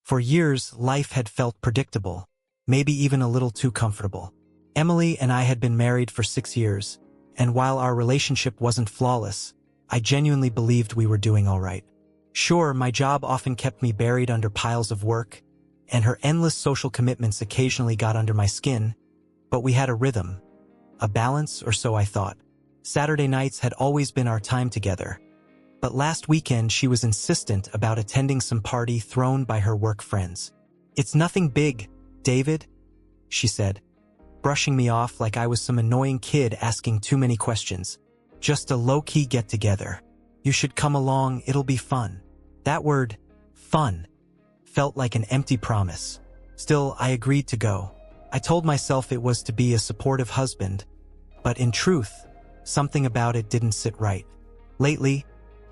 For years, life had felt predictable, maybe even a little too comfortable. Emily and I had been married for 6 years, and while our relationship wasn't flawless, I genuinely believed we were doing all right. Sure, my job often kept me buried under piles of work, and her endless social commitments occasionally got under my skin, but we had a rhythm, a balance, or so I thought. Saturday nights had always been our time together, but last weekend she was insistent about attending some party thrown by her work friends. "It's nothing big, David," she said, brushing me off like I was some annoying kid asking too many questions. "Just a low-key get-together. You should come along, it'll be fun." That word, fun, felt like an empty promise. Still, I agreed to go. I told myself it was to be a supportive husband, but in truth, something about it didn't sit right. Lately,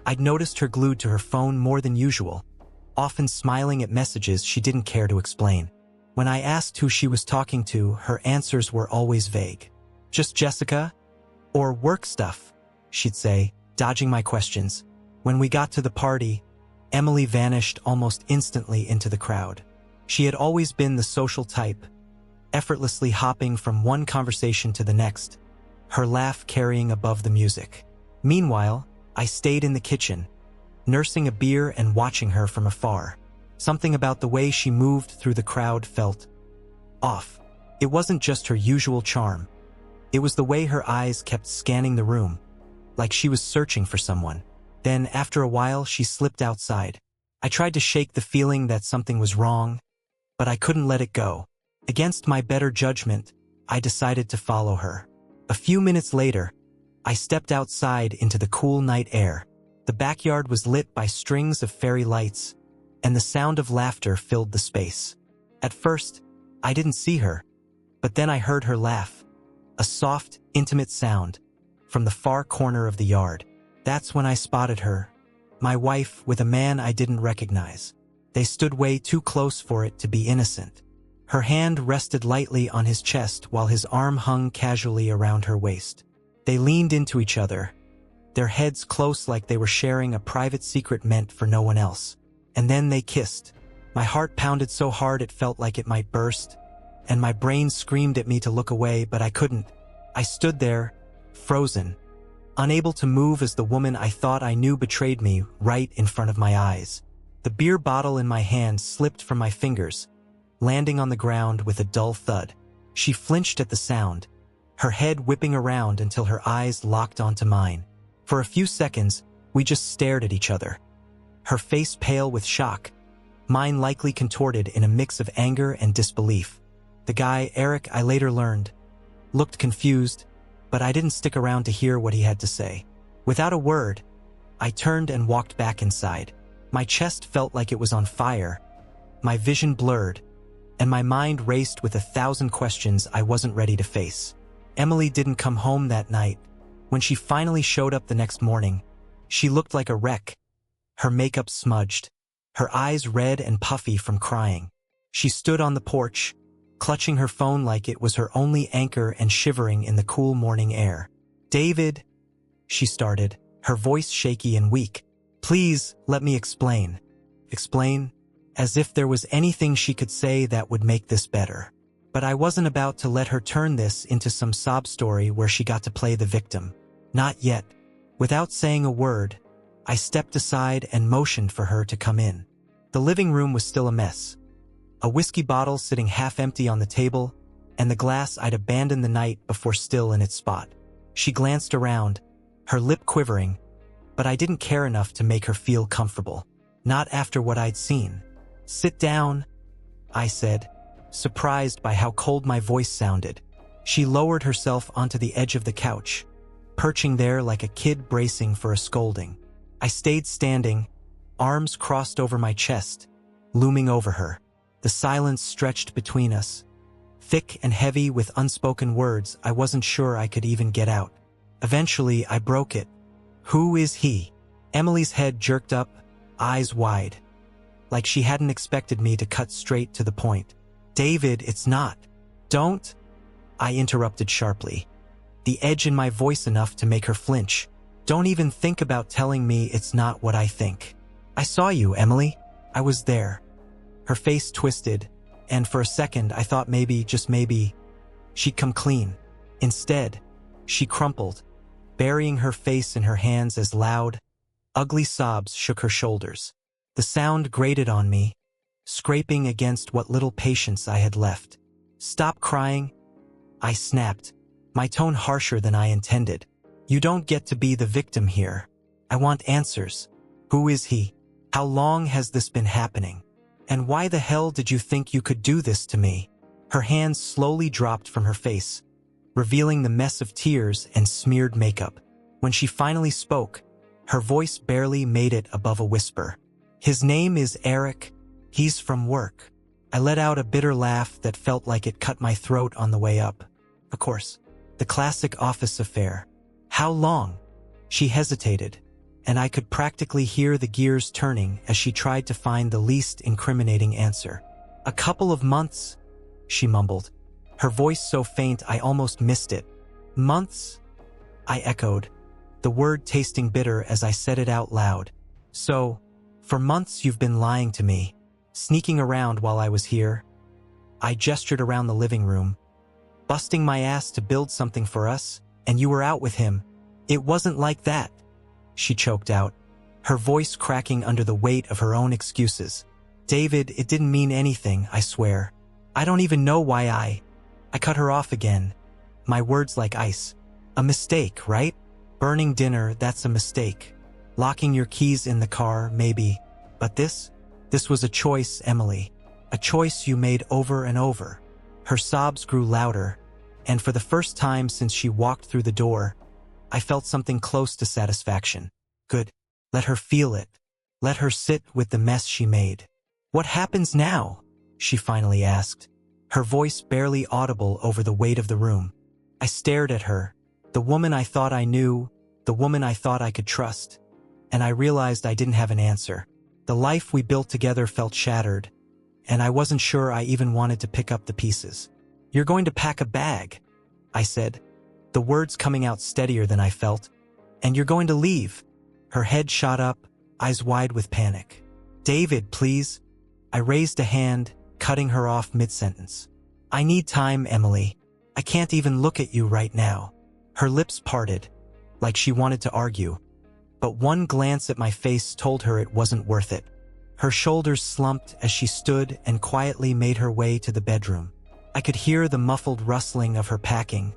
I'd noticed her glued to her phone more than usual, often smiling at messages she didn't care to explain. When I asked who she was talking to, her answers were always vague. "Just Jessica?" Or "work stuff," she'd say, dodging my questions. When we got to the party, Emily vanished almost instantly into the crowd. She had always been the social type, effortlessly hopping from one conversation to the next, her laugh carrying above the music. Meanwhile, I stayed in the kitchen, nursing a beer and watching her from afar. Something about the way she moved through the crowd felt off. It wasn't just her usual charm. It was the way her eyes kept scanning the room, like she was searching for someone. Then, after a while, she slipped outside. I tried to shake the feeling that something was wrong, but I couldn't let it go. Against my better judgment, I decided to follow her. A few minutes later, I stepped outside into the cool night air. The backyard was lit by strings of fairy lights, and the sound of laughter filled the space. At first, I didn't see her, but then I heard her laugh, a soft, intimate sound, from the far corner of the yard. That's when I spotted her, my wife with a man I didn't recognize. They stood way too close for it to be innocent. Her hand rested lightly on his chest while his arm hung casually around her waist. They leaned into each other, their heads close like they were sharing a private secret meant for no one else. And then they kissed. My heart pounded so hard it felt like it might burst, and my brain screamed at me to look away, but I couldn't. I stood there, frozen, unable to move as the woman I thought I knew betrayed me right in front of my eyes. The beer bottle in my hand slipped from my fingers, landing on the ground with a dull thud. She flinched at the sound, her head whipping around until her eyes locked onto mine. For a few seconds, we just stared at each other, her face pale with shock, mine likely contorted in a mix of anger and disbelief. The guy, Eric, I later learned, looked confused, but I didn't stick around to hear what he had to say. Without a word, I turned and walked back inside. My chest felt like it was on fire, my vision blurred, and my mind raced with 1,000 questions I wasn't ready to face. Emily didn't come home that night. When she finally showed up the next morning, she looked like a wreck, her makeup smudged, her eyes red and puffy from crying. She stood on the porch, clutching her phone like it was her only anchor and shivering in the cool morning air. "David," she started, her voice shaky and weak. "Please, let me explain." Explain? As if there was anything she could say that would make this better. But I wasn't about to let her turn this into some sob story where she got to play the victim. Not yet. Without saying a word, I stepped aside and motioned for her to come in. The living room was still a mess. A whiskey bottle sitting half-empty on the table, and the glass I'd abandoned the night before still in its spot. She glanced around, her lip quivering, but I didn't care enough to make her feel comfortable. Not after what I'd seen. "Sit down," I said, surprised by how cold my voice sounded. She lowered herself onto the edge of the couch, perching there like a kid bracing for a scolding. I stayed standing, arms crossed over my chest, looming over her. The silence stretched between us, thick and heavy with unspoken words I wasn't sure I could even get out. Eventually, I broke it. "Who is he?" Emily's head jerked up, eyes wide, like she hadn't expected me to cut straight to the point. "David, it's not." "Don't," I interrupted sharply, the edge in my voice enough to make her flinch. "Don't even think about telling me it's not what I think. I saw you, Emily. I was there." Her face twisted, and for a second I thought maybe, just maybe, she'd come clean. Instead, she crumpled, burying her face in her hands as loud, ugly sobs shook her shoulders. The sound grated on me, scraping against what little patience I had left. "Stop crying," I snapped, my tone harsher than I intended. "You don't get to be the victim here. I want answers. Who is he? How long has this been happening? And why the hell did you think you could do this to me?" Her hands slowly dropped from her face, revealing the mess of tears and smeared makeup. When she finally spoke, her voice barely made it above a whisper. "His name is Eric. He's from work." I let out a bitter laugh that felt like it cut my throat on the way up. Of course, the classic office affair. "How long?" She hesitated, and I could practically hear the gears turning as she tried to find the least incriminating answer. "A couple of months," she mumbled, her voice so faint I almost missed it. "Months?" I echoed, the word tasting bitter as I said it out loud. "So, for months you've been lying to me, sneaking around while I was here?" I gestured around the living room. "Busting my ass to build something for us, and you were out with him." "It wasn't like that," she choked out, her voice cracking under the weight of her own excuses. "David, it didn't mean anything, I swear. I don't even know why I cut her off again, my words like ice. "A mistake, right? Burning dinner, that's a mistake. Locking your keys in the car, maybe. But this was a choice, Emily. A choice you made over and over." Her sobs grew louder, and for the first time since she walked through the door, I felt something close to satisfaction. Good. Let her feel it. Let her sit with the mess she made. "What happens now?" she finally asked, her voice barely audible over the weight of the room. I stared at her, the woman I thought I knew, the woman I thought I could trust, and I realized I didn't have an answer. The life we built together felt shattered, and I wasn't sure I even wanted to pick up the pieces. "You're going to pack a bag," I said, the words coming out steadier than I felt. "And you're going to leave." Her head shot up, eyes wide with panic. "David, please." I raised a hand, cutting her off mid-sentence. "I need time, Emily. I can't even look at you right now." Her lips parted, like she wanted to argue, but one glance at my face told her it wasn't worth it. Her shoulders slumped as she stood and quietly made her way to the bedroom. I could hear the muffled rustling of her packing,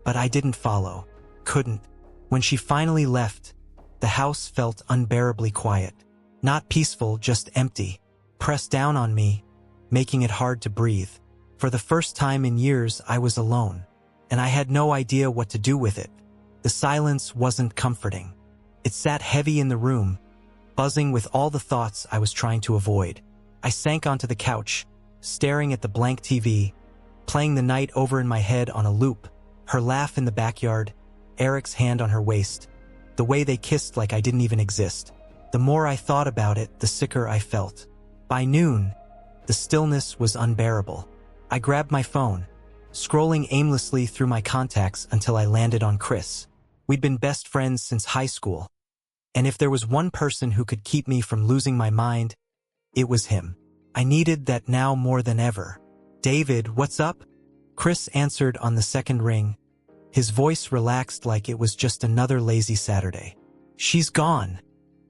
but I didn't follow. Couldn't. When she finally left, the house felt unbearably quiet. Not peaceful, just empty. Pressed down on me, making it hard to breathe. For the first time in years, I was alone, and I had no idea what to do with it. The silence wasn't comforting. It sat heavy in the room, buzzing with all the thoughts I was trying to avoid. I sank onto the couch, staring at the blank TV, playing the night over in my head on a loop, her laugh in the backyard, Eric's hand on her waist, the way they kissed like I didn't even exist. The more I thought about it, the sicker I felt. By noon, the stillness was unbearable. I grabbed my phone, scrolling aimlessly through my contacts until I landed on Chris. We'd been best friends since high school, and if there was one person who could keep me from losing my mind, it was him. I needed that now more than ever. "David, what's up?" Chris answered on the second ring, his voice relaxed like it was just another lazy Saturday. "She's gone,"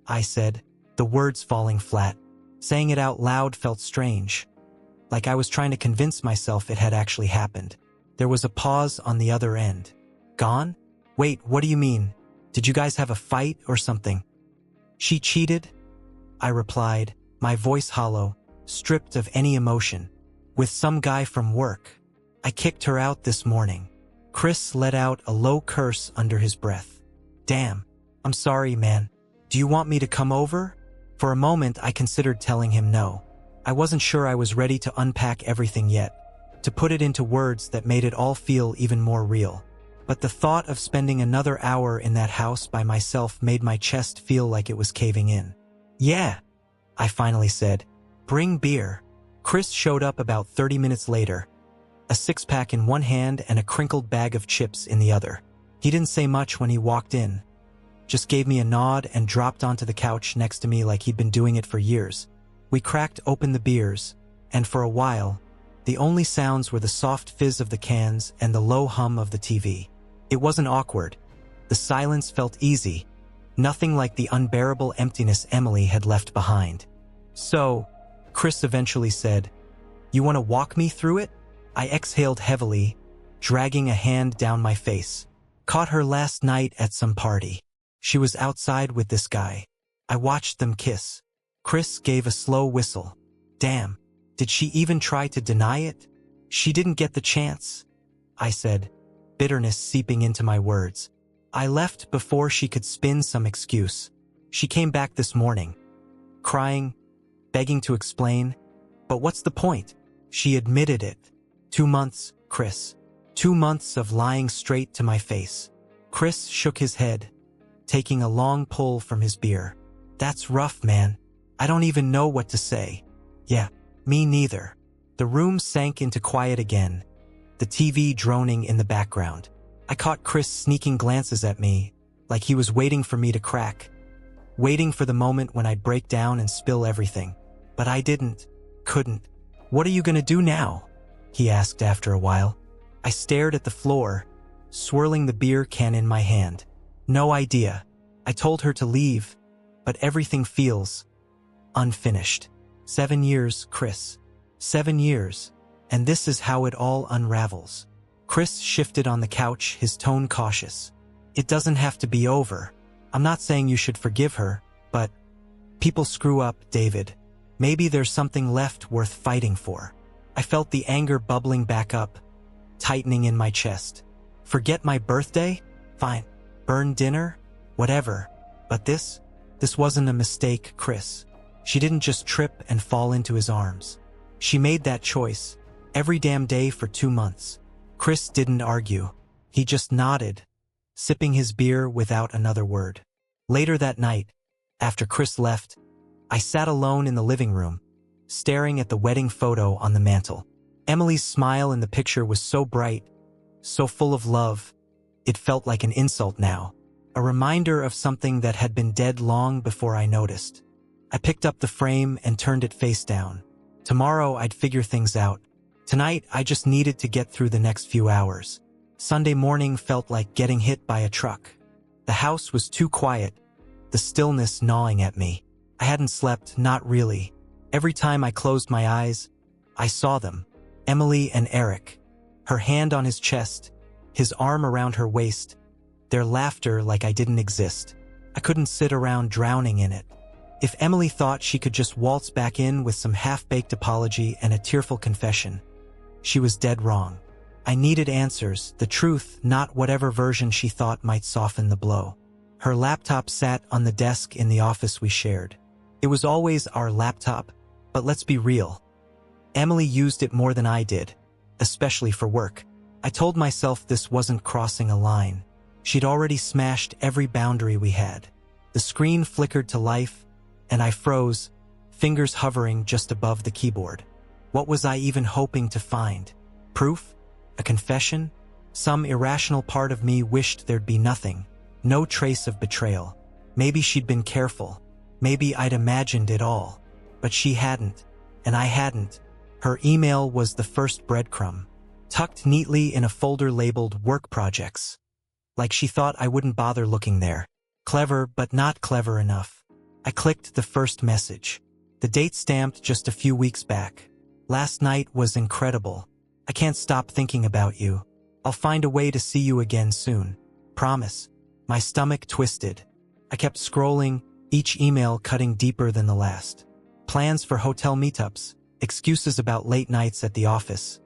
I said, the words falling flat. Saying it out loud felt strange, like I was trying to convince myself it had actually happened. There was a pause on the other end. "Gone? Wait, what do you mean? Did you guys have a fight or something?" "She cheated," I replied, my voice hollow, stripped of any emotion. "With some guy from work. I kicked her out this morning." Chris let out a low curse under his breath. "Damn. I'm sorry, man. Do you want me to come over?" For a moment, I considered telling him no. I wasn't sure I was ready to unpack everything yet, to put it into words that made it all feel even more real. But the thought of spending another hour in that house by myself made my chest feel like it was caving in. "Yeah," I finally said. "Bring beer." Chris showed up about 30 minutes later, a six-pack in one hand and a crinkled bag of chips in the other. He didn't say much when he walked in, just gave me a nod and dropped onto the couch next to me like he'd been doing it for years. We cracked open the beers, and for a while, the only sounds were the soft fizz of the cans and the low hum of the TV. It wasn't awkward. The silence felt easy, nothing like the unbearable emptiness Emily had left behind. "So," Chris eventually said, "you want to walk me through it?" I exhaled heavily, dragging a hand down my face. "Caught her last night at some party. She was outside with this guy. I watched them kiss." Chris gave a slow whistle. "Damn, did she even try to deny it?" "She didn't get the chance," I said, bitterness seeping into my words. "I left before she could spin some excuse. She came back this morning, crying, begging to explain. But what's the point? She admitted it. 2 months, Chris. 2 months of lying straight to my face." Chris shook his head, taking a long pull from his beer. "That's rough, man. I don't even know what to say." "Yeah, me neither." The room sank into quiet again, the TV droning in the background. I caught Chris sneaking glances at me, like he was waiting for me to crack, waiting for the moment when I'd break down and spill everything. But I couldn't. "What are you gonna do now?" he asked after a while. I stared at the floor, swirling the beer can in my hand. "No idea." I told her to leave, but everything feels unfinished. 7 years, Chris. 7 years, and this is how it all unravels. Chris shifted on the couch, his tone cautious. "It doesn't have to be over. I'm not saying you should forgive her, but people screw up, David. Maybe there's something left worth fighting for." I felt the anger bubbling back up, tightening in my chest. "Forget my birthday? Fine. Burn dinner? Whatever. But this wasn't a mistake, Chris." She didn't just trip and fall into his arms. She made that choice, every damn day for 2 months. Chris didn't argue. He just nodded, sipping his beer without another word. Later that night, after Chris left, I sat alone in the living room, staring at the wedding photo on the mantel. Emily's smile in the picture was so bright, so full of love, it felt like an insult now, a reminder of something that had been dead long before I noticed. I picked up the frame and turned it face down. Tomorrow I'd figure things out. Tonight I just needed to get through the next few hours. Sunday morning felt like getting hit by a truck. The house was too quiet, the stillness gnawing at me. I hadn't slept, not really. Every time I closed my eyes, I saw them. Emily and Eric. Her hand on his chest, his arm around her waist. Their laughter like I didn't exist. I couldn't sit around drowning in it. If Emily thought she could just waltz back in with some half-baked apology and a tearful confession, she was dead wrong. I needed answers, the truth, not whatever version she thought might soften the blow. Her laptop sat on the desk in the office we shared. It was always our laptop, but let's be real. Emily used it more than I did, especially for work. I told myself this wasn't crossing a line. She'd already smashed every boundary we had. The screen flickered to life, and I froze, fingers hovering just above the keyboard. What was I even hoping to find? Proof? A confession? Some irrational part of me wished there'd be nothing. No trace of betrayal. Maybe she'd been careful. Maybe I'd imagined it all. But she hadn't, and I hadn't. Her email was the first breadcrumb, tucked neatly in a folder labeled Work Projects. Like she thought I wouldn't bother looking there. Clever, but not clever enough. I clicked the first message. The date stamped just a few weeks back. "Last night was incredible. I can't stop thinking about you. I'll find a way to see you again soon. Promise." My stomach twisted. I kept scrolling, each email cutting deeper than the last. Plans for hotel meetups, excuses about late nights at the office.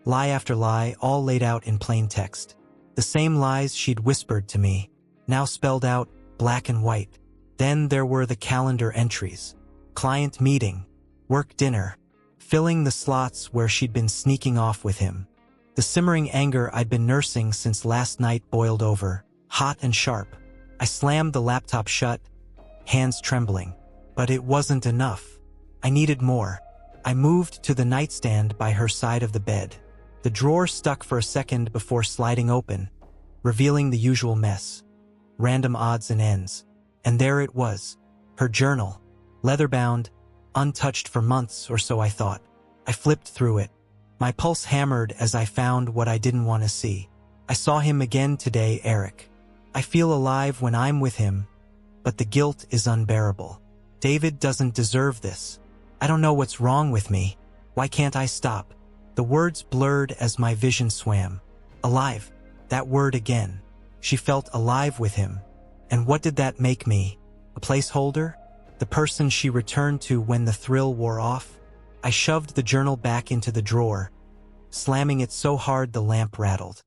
Lie after lie, all laid out in plain text. The same lies she'd whispered to me, now spelled out, black and white. Then there were the calendar entries. Client meeting, work dinner, filling the slots where she'd been sneaking off with him. The simmering anger I'd been nursing since last night boiled over, hot and sharp. I slammed the laptop shut, hands trembling. But it wasn't enough. I needed more. I moved to the nightstand by her side of the bed. The drawer stuck for a second before sliding open, revealing the usual mess. Random odds and ends. And there it was, her journal, leather-bound, untouched for months or so I thought. I flipped through it. My pulse hammered as I found what I didn't want to see. I saw him again today, Eric. I feel alive when I'm with him, but the guilt is unbearable. David doesn't deserve this. I don't know what's wrong with me. Why can't I stop? The words blurred as my vision swam. Alive. That word again. She felt alive with him. And what did that make me? A placeholder? The person she returned to when the thrill wore off? I shoved the journal back into the drawer, slamming it so hard the lamp rattled.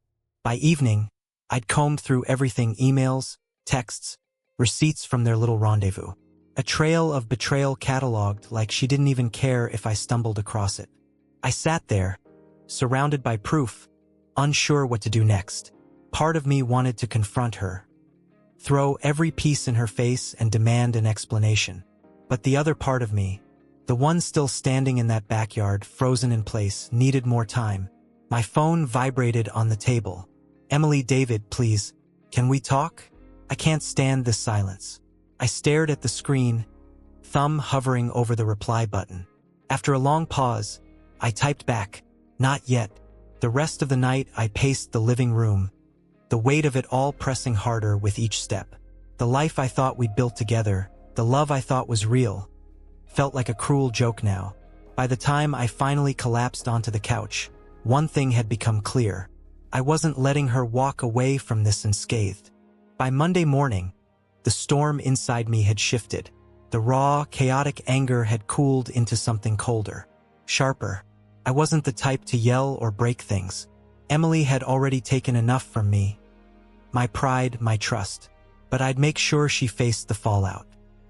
By evening, I'd combed through everything: emails, texts, receipts from their little rendezvous. A trail of betrayal cataloged like she didn't even care if I stumbled across it. I sat there, surrounded by proof, unsure what to do next. Part of me wanted to confront her, throw every piece in her face and demand an explanation. But the other part of me, the one still standing in that backyard, frozen in place, needed more time. My phone vibrated on the table. Emily, David, please, can we talk? I can't stand this silence. I stared at the screen, thumb hovering over the reply button. After a long pause, I typed back, not yet. The rest of the night I paced the living room, the weight of it all pressing harder with each step. The life I thought we'd built together, the love I thought was real, felt like a cruel joke now. By the time I finally collapsed onto the couch, one thing had become clear. I wasn't letting her walk away from this unscathed. By Monday morning, the storm inside me had shifted. The raw, chaotic anger had cooled into something colder, sharper. I wasn't the type to yell or break things. Emily had already taken enough from me. My pride, my trust. But I'd make sure she faced the fallout.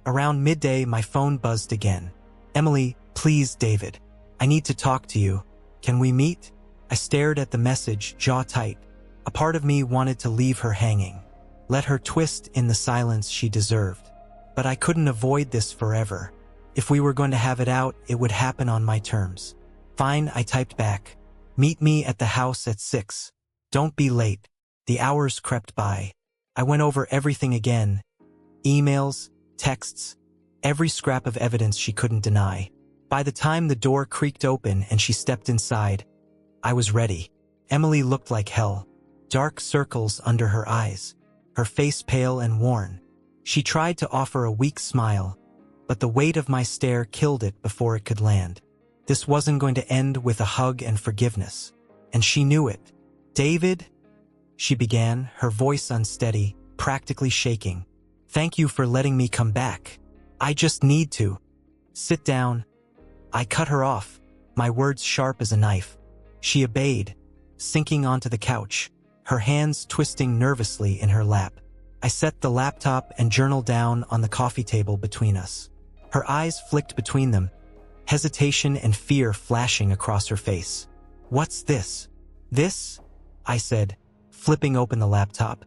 Around midday, my phone buzzed again. Emily, please, David. I need to talk to you. Can we meet? I stared at the message, jaw tight. A part of me wanted to leave her hanging, let her twist in the silence she deserved. But I couldn't avoid this forever. If we were going to have it out, it would happen on my terms. Fine, I typed back. Meet me at the house at 6. Don't be late. The hours crept by. I went over everything again. Emails, texts, every scrap of evidence she couldn't deny. By the time the door creaked open and she stepped inside, I was ready. Emily looked like hell. Dark circles under her eyes, her face pale and worn. She tried to offer a weak smile, but the weight of my stare killed it before it could land. This wasn't going to end with a hug and forgiveness, and she knew it. David, she began, her voice unsteady, practically shaking. Thank you for letting me come back. I just need to. Sit down. I cut her off, my words sharp as a knife. She obeyed, sinking onto the couch, her hands twisting nervously in her lap. I set the laptop and journal down on the coffee table between us. Her eyes flicked between them, hesitation and fear flashing across her face. What's this? This, I said, flipping open the laptop,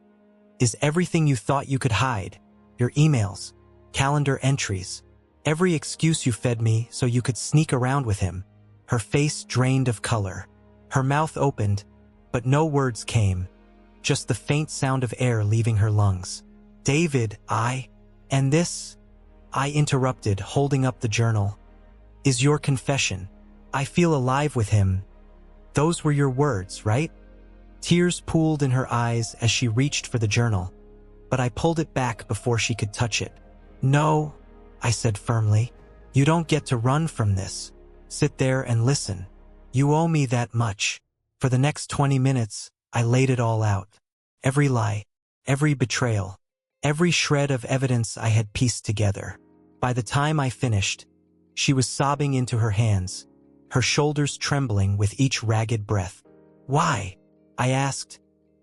is everything you thought you could hide. Your emails, calendar entries, every excuse you fed me so you could sneak around with him. Her face drained of color. Her mouth opened, but no words came, just the faint sound of air leaving her lungs. David, and this, I interrupted, holding up the journal, is your confession. I feel alive with him. Those were your words, right? Tears pooled in her eyes as she reached for the journal, but I pulled it back before she could touch it. No, I said firmly. You don't get to run from this. Sit there and listen. You owe me that much. For the next 20 minutes, I laid it all out. Every lie, every betrayal, every shred of evidence I had pieced together. By the time I finished, she was sobbing into her hands, her shoulders trembling with each ragged breath. Why? I asked,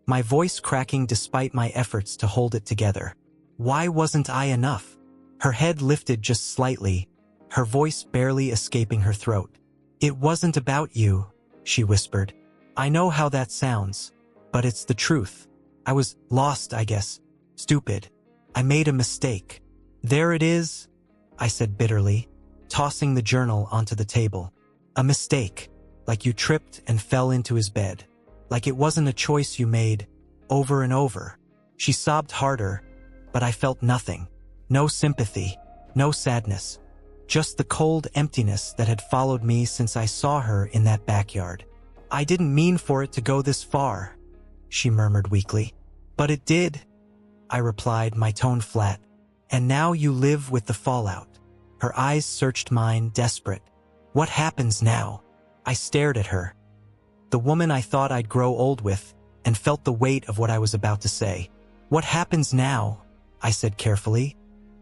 my voice cracking despite my efforts to hold it together. Why wasn't I enough? Her head lifted just slightly, her voice barely escaping her throat. It wasn't about you, she whispered. I know how that sounds, but it's the truth. I was lost, I guess. Stupid. I made a mistake. There it is, I said bitterly, tossing the journal onto the table. A mistake, like you tripped and fell into his bed. Like it wasn't a choice you made, over and over. She sobbed harder, but I felt nothing. No sympathy, no sadness. just the cold emptiness that had followed me since I saw her in that backyard. "I didn't mean for it to go this far," she murmured weakly. "But it did," I replied, my tone flat. "And now you live with the fallout." Her eyes searched mine, desperate. "What happens now?" I stared at her. The woman I thought I'd grow old with, and felt the weight of what I was about to say. "What happens now," I said carefully,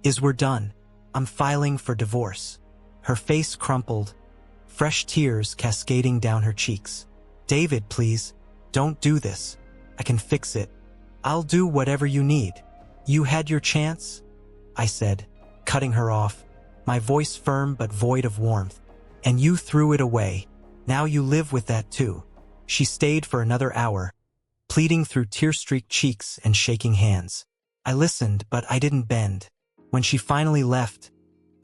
"is we're done. I'm filing for divorce." Her face crumpled, fresh tears cascading down her cheeks. "David, please, don't do this. I can fix it. I'll do whatever you need." "You had your chance," I said, cutting her off, my voice firm but void of warmth. "And you threw it away. Now you live with that too." She stayed for another hour, pleading through tear-streaked cheeks and shaking hands. I listened, but I didn't bend. When she finally left,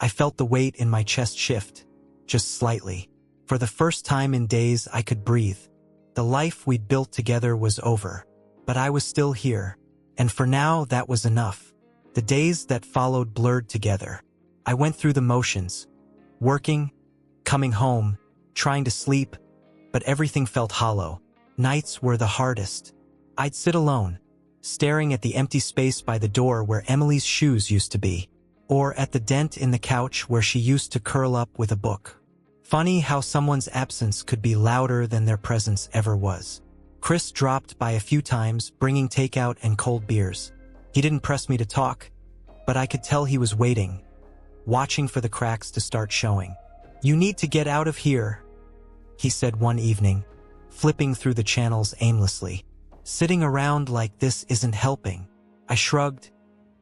I felt the weight in my chest shift, just slightly. For the first time in days, I could breathe. The life we'd built together was over, but I was still here, and for now that was enough. The days that followed blurred together. I went through the motions, working, coming home, trying to sleep, but everything felt hollow. Nights were the hardest. I'd sit alone, staring at the empty space by the door where Emily's shoes used to be, or at the dent in the couch where she used to curl up with a book. Funny how someone's absence could be louder than their presence ever was. Chris dropped by a few times, bringing takeout and cold beers. He didn't press me to talk, but I could tell he was waiting, watching for the cracks to start showing. "You need to get out of here," he said one evening, flipping through the channels aimlessly. "Sitting around like this isn't helping." I shrugged,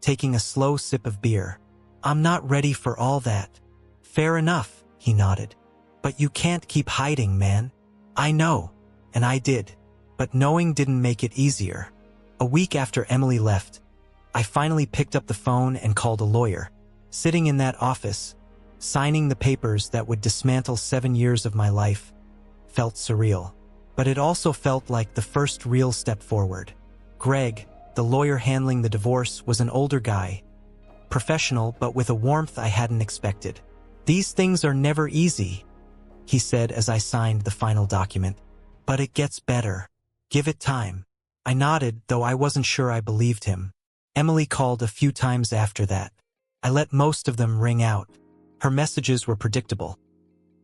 taking a slow sip of beer. "I'm not ready for all that." "Fair enough," he nodded. "But you can't keep hiding, man." "I know," and I did, but knowing didn't make it easier. A week after Emily left, I finally picked up the phone and called a lawyer. Sitting in that office, signing the papers that would dismantle 7 years of my life, felt surreal. But it also felt like the first real step forward. Greg, the lawyer handling the divorce, was an older guy, professional but with a warmth I hadn't expected. "These things are never easy," he said as I signed the final document. "But it gets better. Give it time." I nodded, though I wasn't sure I believed him. Emily called a few times after that. I let most of them ring out. Her messages were predictable.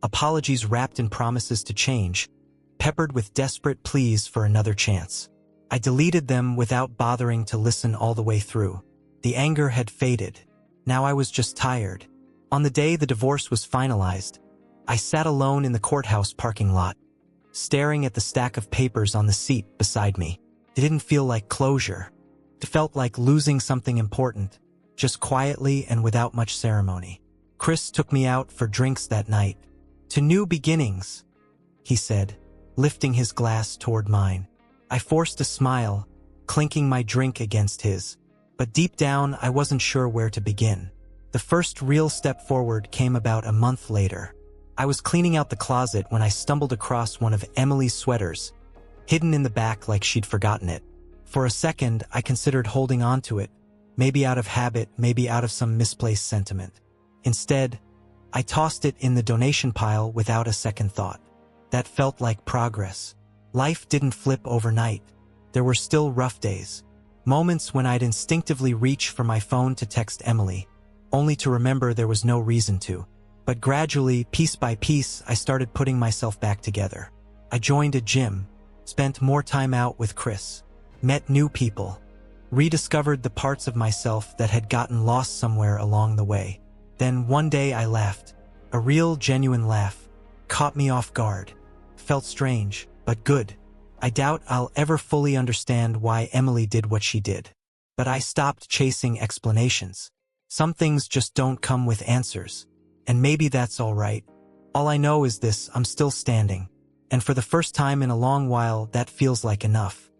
Apologies wrapped in promises to change, peppered with desperate pleas for another chance. I deleted them without bothering to listen all the way through. The anger had faded. Now I was just tired. On the day the divorce was finalized, I sat alone in the courthouse parking lot, staring at the stack of papers on the seat beside me. It didn't feel like closure. It felt like losing something important, just quietly and without much ceremony. Chris took me out for drinks that night. "To new beginnings," he said, lifting his glass toward mine. I forced a smile, clinking my drink against his, but deep down I wasn't sure where to begin. The first real step forward came about a month later. I was cleaning out the closet when I stumbled across one of Emily's sweaters, hidden in the back like she'd forgotten it. For a second, I considered holding on to it, maybe out of habit, maybe out of some misplaced sentiment. Instead, I tossed it in the donation pile without a second thought. That felt like progress. Life didn't flip overnight. There were still rough days. Moments when I'd instinctively reach for my phone to text Emily, only to remember there was no reason to. But gradually, piece by piece, I started putting myself back together. I joined a gym, spent more time out with Chris, met new people, rediscovered the parts of myself that had gotten lost somewhere along the way. Then one day I laughed. A real, genuine laugh. Caught me off guard. Felt strange, but good. I doubt I'll ever fully understand why Emily did what she did. But I stopped chasing explanations. Some things just don't come with answers. And maybe that's all right. All I know is this: I'm still standing. And for the first time in a long while, that feels like enough.